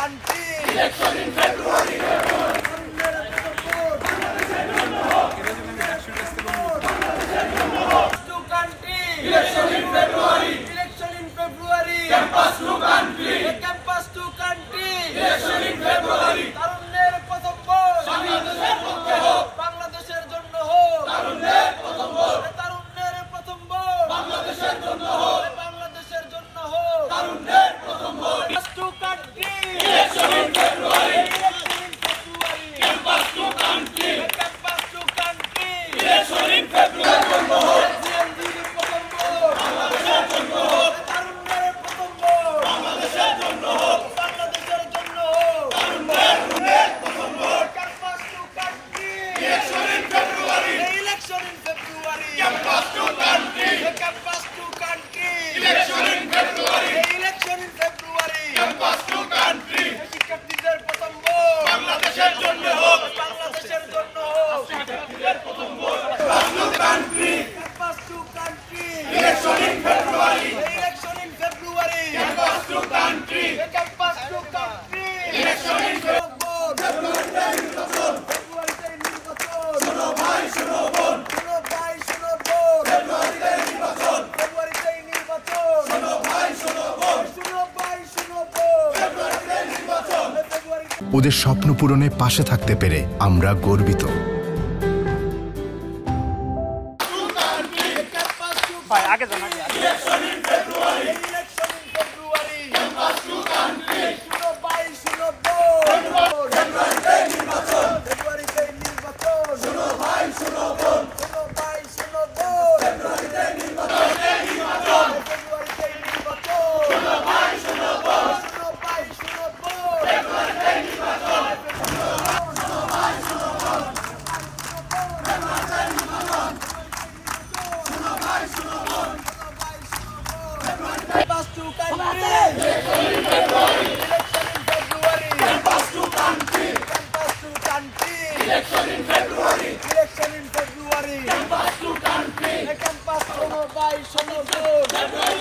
country. Election in February. Election in February. Election in February. Campus to country. Campus to country. Election in February. তারুণ্যের প্রথম vote বাংলাদেশের পক্ষে হোক। বাংলাদেশের জন্য হোক। তারুণ্যের প্রথম ভোট। তারুণ্যের প্রথম ভোট বাংলাদেশের জন্য হোক। বাংলাদেশের জন্য হোক। তারুণ্যের প্রথম vote. Campus to country. Election in February. Election in February. Campus to country. Campus to country. Election in February. জন্য হোক। ওদের স্বপ্ন পূরণে পাশে থাকতে পেরে আমরা গর্বিত। Election in February. Election in February. Campus to country. Campus to February.